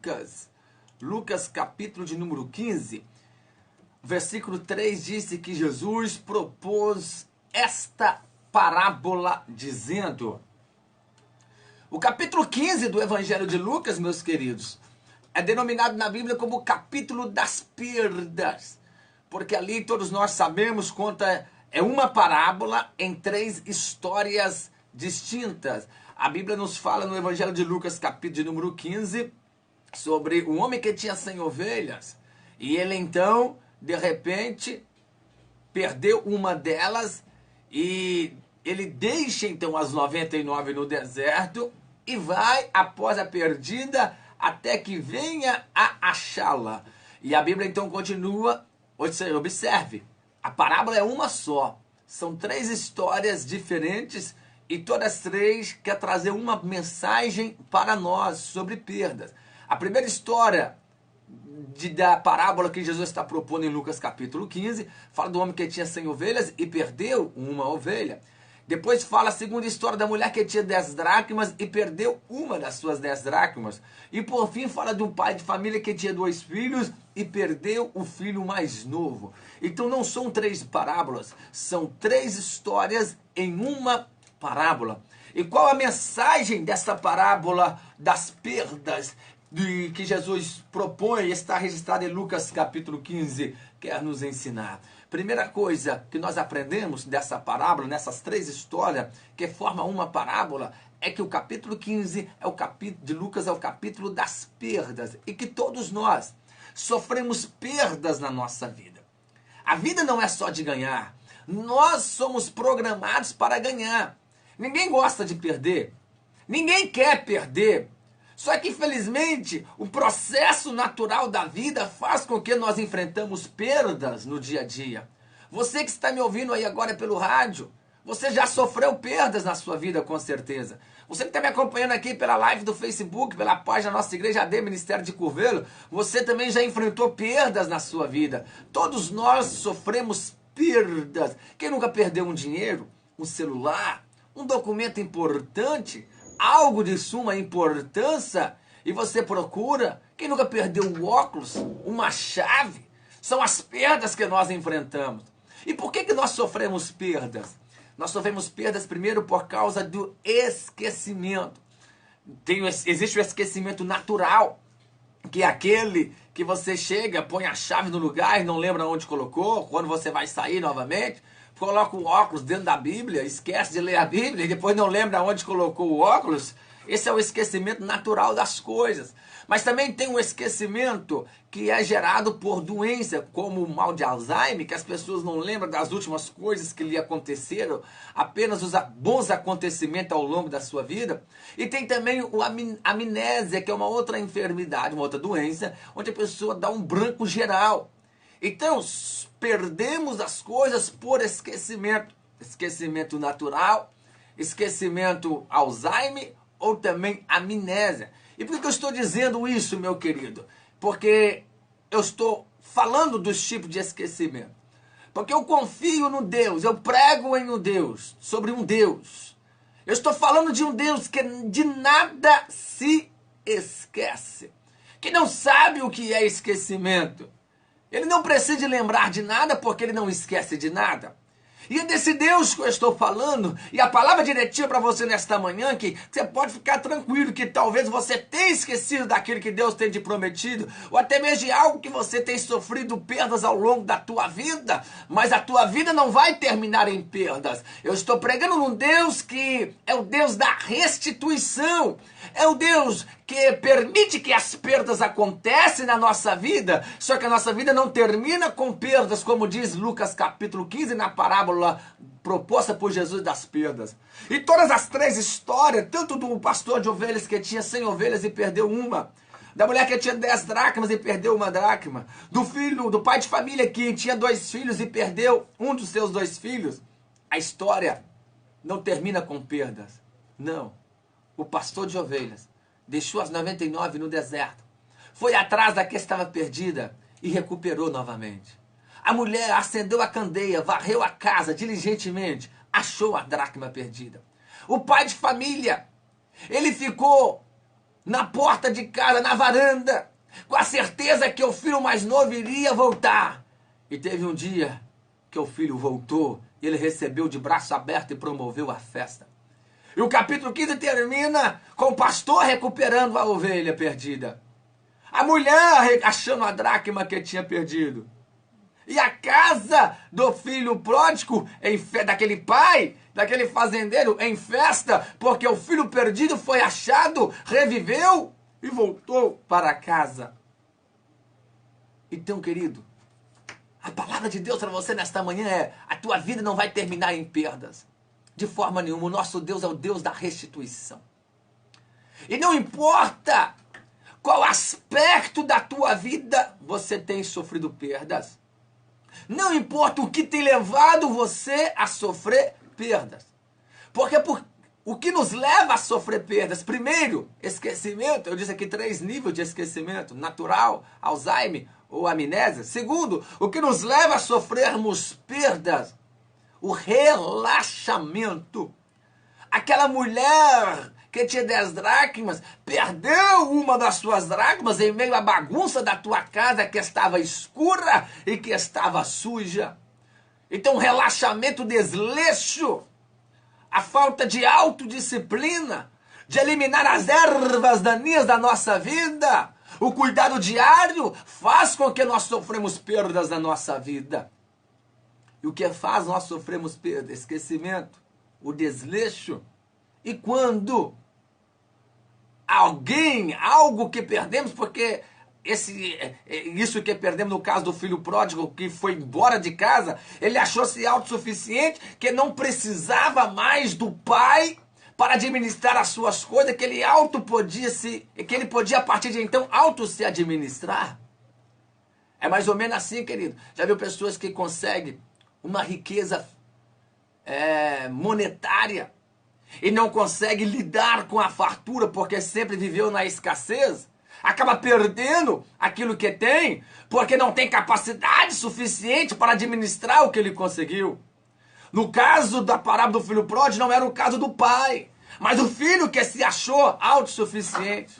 Lucas. Lucas capítulo de número 15. Versículo 3 disse que Jesus propôs esta parábola dizendo... O capítulo 15 do Evangelho de Lucas, meus queridos, é denominado na Bíblia como o capítulo das perdas. Porque ali todos nós sabemos, é uma parábola em 3 histórias distintas. A Bíblia nos fala no Evangelho de Lucas, capítulo de número 15, sobre um homem que tinha 100 ovelhas. E ele então, de repente, perdeu uma delas e ele deixa então as 99 no deserto e vai após a perdida até que venha a achá-la. E a Bíblia então continua, observe, a parábola é uma só. São 3 histórias diferentes e todas 3 quer trazer uma mensagem para nós sobre perdas. A primeira história da parábola que Jesus está propondo em Lucas capítulo 15, fala do homem que tinha 100 ovelhas e perdeu uma ovelha. Depois fala a segunda história da mulher que tinha 10 dracmas e perdeu uma das suas 10 dracmas. E por fim fala de um pai de família que tinha 2 filhos e perdeu o filho mais novo. Então não são 3 parábolas, são 3 histórias em uma parábola. E qual a mensagem dessa parábola das perdas que Jesus propõe, está registrado em Lucas capítulo 15, quer nos ensinar? Primeira coisa que nós aprendemos dessa parábola, nessas 3 histórias que formam uma parábola, é que o capítulo 15 de Lucas é o capítulo das perdas e que todos nós sofremos perdas na nossa vida. A vida não é só de ganhar, nós somos programados para ganhar. Ninguém gosta de perder, ninguém quer perder. Só que, infelizmente, o processo natural da vida faz com que nós enfrentamos perdas no dia a dia. Você que está me ouvindo aí agora pelo rádio, você já sofreu perdas na sua vida, com certeza. Você que está me acompanhando aqui pela live do Facebook, pela página da nossa igreja AD Ministério de Curvelo, você também já enfrentou perdas na sua vida. Todos nós sofremos perdas. Quem nunca perdeu um dinheiro, um celular, um documento importante, algo de suma importância, e você procura? Quem nunca perdeu um óculos, uma chave? São as perdas que nós enfrentamos. E por que nós sofremos perdas? Nós sofremos perdas primeiro por causa do esquecimento. Existe o esquecimento natural, que é aquele que você chega, põe a chave no lugar e não lembra onde colocou, quando você vai sair novamente, coloca o óculos dentro da Bíblia, esquece de ler a Bíblia e depois não lembra onde colocou o óculos. Esse é o esquecimento natural das coisas. Mas também tem um esquecimento que é gerado por doença, como o mal de Alzheimer, que as pessoas não lembram das últimas coisas que lhe aconteceram, apenas os bons acontecimentos ao longo da sua vida. E tem também a amnésia, que é uma outra enfermidade, uma outra doença, onde a pessoa dá um branco geral. Então, perdemos as coisas por esquecimento. Esquecimento natural, esquecimento Alzheimer ou também amnésia. E por que eu estou dizendo isso, meu querido? Porque eu estou falando dos tipos de esquecimento. Porque eu confio no Deus, eu prego em um Deus, sobre um Deus. Eu estou falando de um Deus que de nada se esquece. Que não sabe o que é esquecimento. Ele não precisa de lembrar de nada porque ele não esquece de nada. E é desse Deus que eu estou falando. E a palavra diretiva para você nesta manhã, que você pode ficar tranquilo, que talvez você tenha esquecido daquilo que Deus tem te prometido, ou até mesmo de algo que você tem sofrido perdas ao longo da tua vida, mas a tua vida não vai terminar em perdas. Eu estou pregando num Deus que é o Deus da restituição. É o Deus que permite que as perdas acontecem na nossa vida, só que a nossa vida não termina com perdas, como diz Lucas capítulo 15, na parábola proposta por Jesus das perdas. E todas as 3 histórias, tanto do pastor de ovelhas que tinha 100 ovelhas e perdeu uma, da mulher que tinha 10 dracmas e perdeu uma dracma, do pai de família que tinha 2 filhos e perdeu um dos seus 2 filhos, a história não termina com perdas. Não. O pastor de ovelhas deixou as 99 no deserto, foi atrás da que estava perdida e recuperou novamente. A mulher acendeu a candeia, varreu a casa diligentemente, achou a dracma perdida. O pai de família, ele ficou na porta de casa, na varanda, com a certeza que o filho mais novo iria voltar. E teve um dia que o filho voltou, e ele recebeu de braço aberto e promoveu a festa. E o capítulo 15 termina com o pastor recuperando a ovelha perdida. A mulher achando a dracma que tinha perdido. E a casa do filho pródigo, daquele pai, daquele fazendeiro, em festa, porque o filho perdido foi achado, reviveu e voltou para casa. Então, querido, a palavra de Deus para você nesta manhã é: a tua vida não vai terminar em perdas. De forma nenhuma. O nosso Deus é o Deus da restituição. E não importa qual aspecto da tua vida você tem sofrido perdas. Não importa o que tem levado você a sofrer perdas. Porque o que nos leva a sofrer perdas? Primeiro, esquecimento. Eu disse aqui 3 níveis de esquecimento: natural, Alzheimer ou amnésia. Segundo, o que nos leva a sofrermos perdas? O relaxamento. Aquela mulher que tinha 10 dracmas, perdeu uma das suas dracmas em meio à bagunça da tua casa que estava escura e que estava suja. Então, relaxamento, desleixo, a falta de autodisciplina, de eliminar as ervas daninhas da nossa vida, o cuidado diário faz com que nós sofremos perdas na nossa vida. E o que faz nós sofremos perda? Esquecimento, o desleixo. E quando algo que perdemos, porque isso que perdemos no caso do filho pródigo que foi embora de casa, ele achou-se autossuficiente, que não precisava mais do pai para administrar as suas coisas, que ele podia a partir de então se administrar. É mais ou menos assim, querido. Já viu pessoas que conseguem uma riqueza monetária e não consegue lidar com a fartura porque sempre viveu na escassez? Acaba perdendo aquilo que tem porque não tem capacidade suficiente para administrar o que ele conseguiu. No caso da parábola do filho pródigo, não era o caso do pai, mas o filho que se achou autossuficiente.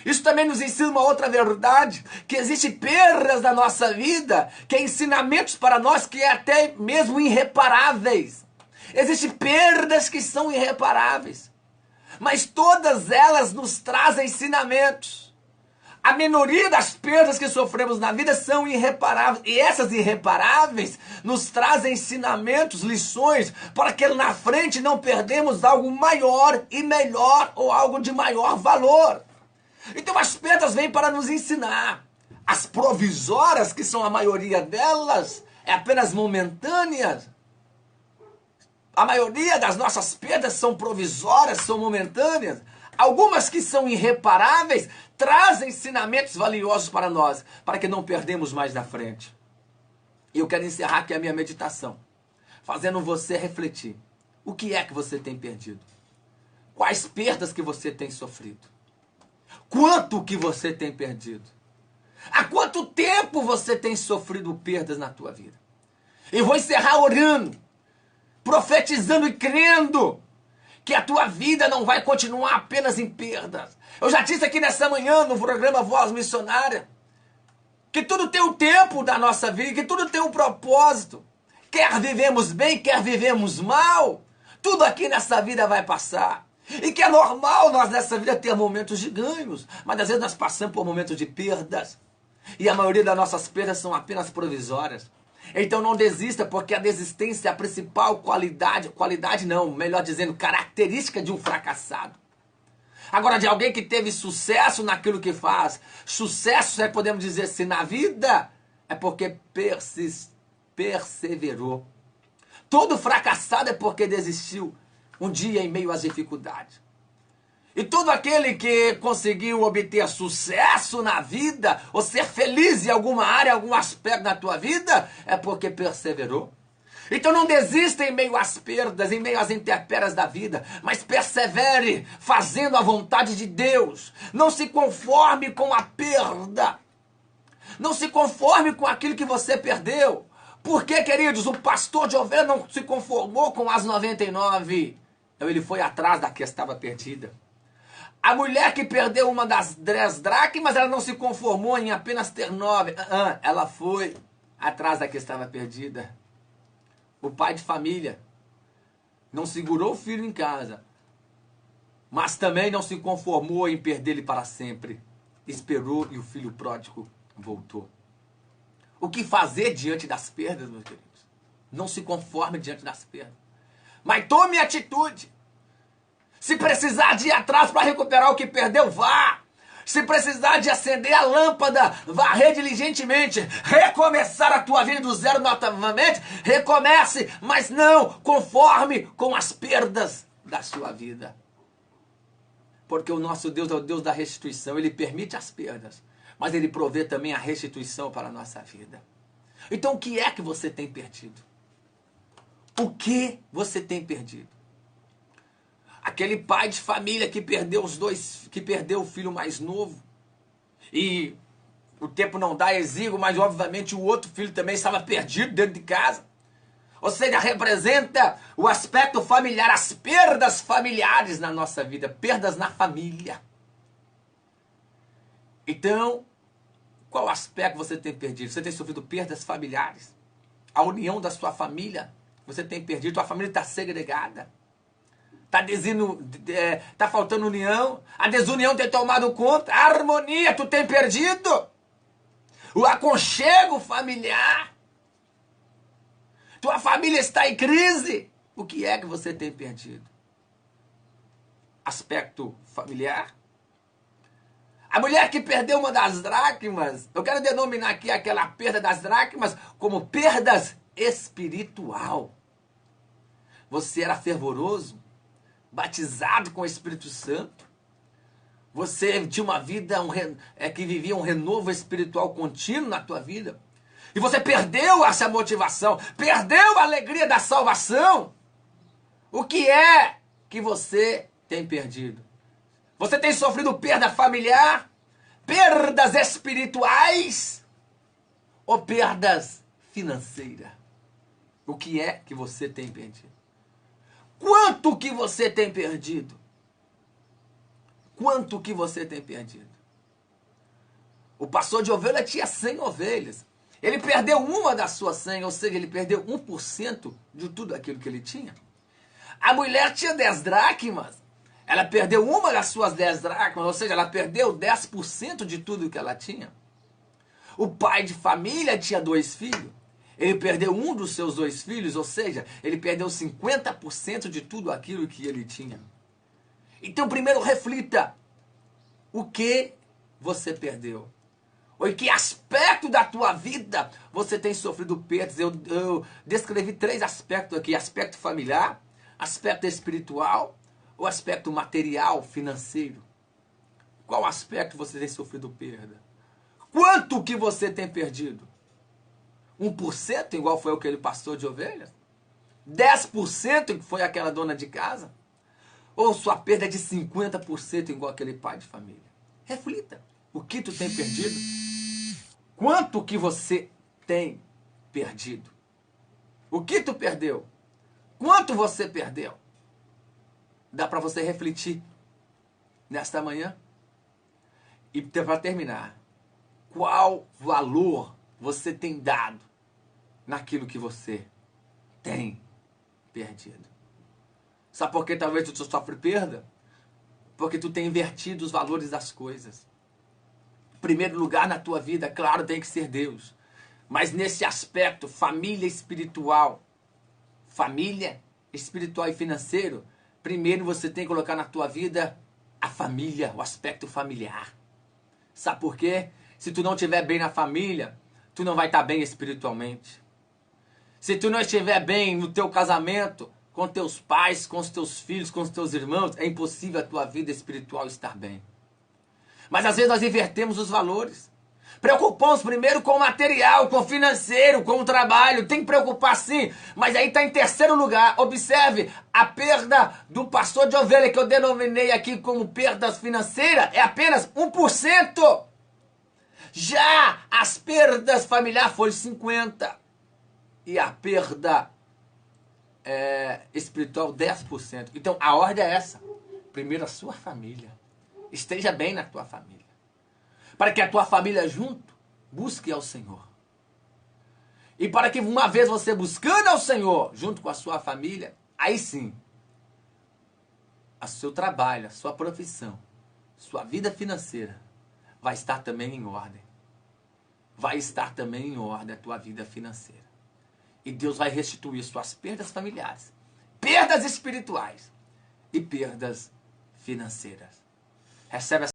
Isso também nos ensina uma outra verdade, que existem perdas na nossa vida, que é ensinamentos para nós que é até mesmo irreparáveis. Existem perdas que são irreparáveis, mas todas elas nos trazem ensinamentos. A minoria das perdas que sofremos na vida são irreparáveis, e essas irreparáveis nos trazem ensinamentos, lições, para que na frente não perdemos algo maior e melhor, ou algo de maior valor. Então as perdas vêm para nos ensinar. As provisórias, que são a maioria delas, é apenas momentâneas. A maioria das nossas perdas são provisórias, são momentâneas. Algumas que são irreparáveis trazem ensinamentos valiosos para nós, para que não perdemos mais na frente. E eu quero encerrar aqui a minha meditação, fazendo você refletir. O que é que você tem perdido? Quais perdas que você tem sofrido? Quanto que você tem perdido? Há quanto tempo você tem sofrido perdas na tua vida? E vou encerrar orando, profetizando e crendo que a tua vida não vai continuar apenas em perdas. Eu já disse aqui nessa manhã no programa Voz Missionária que tudo tem um tempo da nossa vida, que tudo tem um propósito. Quer vivemos bem, quer vivemos mal, tudo aqui nessa vida vai passar. E que é normal nós nessa vida ter momentos de ganhos, mas às vezes nós passamos por momentos de perdas. E a maioria das nossas perdas são apenas provisórias. Então não desista, porque a desistência é a principal melhor dizendo, característica de um fracassado. Agora, de alguém que teve sucesso naquilo que faz, sucesso, podemos dizer assim, na vida, é porque perseverou. Todo fracassado é porque desistiu um dia em meio às dificuldades. E todo aquele que conseguiu obter sucesso na vida, ou ser feliz em alguma área, algum aspecto da tua vida, é porque perseverou. Então não desista em meio às perdas, em meio às intempéries da vida, mas persevere fazendo a vontade de Deus. Não se conforme com a perda. Não se conforme com aquilo que você perdeu. Porque, queridos, o pastor de ovelha não se conformou com as 99. Então ele foi atrás da que estava perdida. A mulher que perdeu uma das 10 dracmas, ela não se conformou em apenas ter 9. Ela foi atrás da que estava perdida. O pai de família não segurou o filho em casa, mas também não se conformou em perder ele para sempre. Esperou e o filho pródigo voltou. O que fazer diante das perdas, meus queridos? Não se conforme diante das perdas, mas tome atitude. Se precisar de ir atrás para recuperar o que perdeu, vá. Se precisar de acender a lâmpada, varrer diligentemente, recomeçar a tua vida do zero novamente, recomece, mas não conforme com as perdas da sua vida. Porque o nosso Deus é o Deus da restituição, Ele permite as perdas, mas Ele provê também a restituição para a nossa vida. Então o que é que você tem perdido? O que você tem perdido? Aquele pai de família que perdeu o filho mais novo. E o tempo não dá exíguo, mas obviamente o outro filho também estava perdido dentro de casa. Ou seja, representa o aspecto familiar, as perdas familiares na nossa vida, perdas na família. Então, qual aspecto você tem perdido? Você tem sofrido perdas familiares? A união da sua família, você tem perdido, sua família está segregada. Tá faltando união, a desunião tem tomado conta, a harmonia tu tem perdido, o aconchego familiar, tua família está em crise. O que é que você tem perdido? Aspecto familiar. A mulher que perdeu uma das dracmas, eu quero denominar aqui aquela perda das dracmas como perdas espiritual. Você era fervoroso, batizado com o Espírito Santo, você tinha uma vida que vivia um renovo espiritual contínuo na tua vida, e você perdeu essa motivação, perdeu a alegria da salvação. O que é que você tem perdido? Você tem sofrido perda familiar, perdas espirituais ou perdas financeiras? O que é que você tem perdido? Quanto que você tem perdido? Quanto que você tem perdido? O pastor de ovelha tinha 100 ovelhas. Ele perdeu uma das suas 100, ou seja, ele perdeu 1% de tudo aquilo que ele tinha. A mulher tinha 10 dracmas. Ela perdeu uma das suas 10 dracmas, ou seja, ela perdeu 10% de tudo que ela tinha. O pai de família tinha 2 filhos. Ele perdeu um dos seus 2 filhos, ou seja, ele perdeu 50% de tudo aquilo que ele tinha. Então, primeiro reflita o que você perdeu. Ou em que aspecto da tua vida você tem sofrido perdas. Eu descrevi 3 aspectos aqui: aspecto familiar, aspecto espiritual, ou aspecto material, financeiro. Qual aspecto você tem sofrido perda? Quanto que você tem perdido? 1%, igual foi aquele pastor de ovelhas? 10%, que foi aquela dona de casa? Ou sua perda é de 50%, igual aquele pai de família? Reflita. O que tu tem perdido? Quanto que você tem perdido? O que tu perdeu? Quanto você perdeu? Dá para você refletir nesta manhã? E para terminar, qual valor você tem dado naquilo que você tem perdido? Sabe por que talvez tu sofre perda? Porque tu tem invertido os valores das coisas. Em primeiro lugar na tua vida, claro, tem que ser Deus. Mas nesse aspecto, família espiritual e financeiro, primeiro você tem que colocar na tua vida a família, o aspecto familiar. Sabe por quê? Se tu não estiver bem na família, tu não vai estar bem espiritualmente. Se tu não estiver bem no teu casamento, com teus pais, com os teus filhos, com os teus irmãos, é impossível a tua vida espiritual estar bem. Mas às vezes nós invertemos os valores. Preocupamos primeiro com o material, com o financeiro, com o trabalho. Tem que preocupar sim, mas aí está em terceiro lugar. Observe, a perda do pastor de ovelha, que eu denominei aqui como perda financeira, é apenas 1%. Já as perdas familiares foram 50%. E a perda espiritual, 10%. Então, a ordem é essa. Primeiro a sua família. esteja bem na tua família. Para que a tua família junto busque ao Senhor. E para que uma vez você buscando ao Senhor, junto com a sua família, aí sim, o seu trabalho, a sua profissão, sua vida financeira vai estar também em ordem. Vai estar também em ordem a tua vida financeira. E Deus vai restituir suas perdas familiares, perdas espirituais e perdas financeiras. Recebe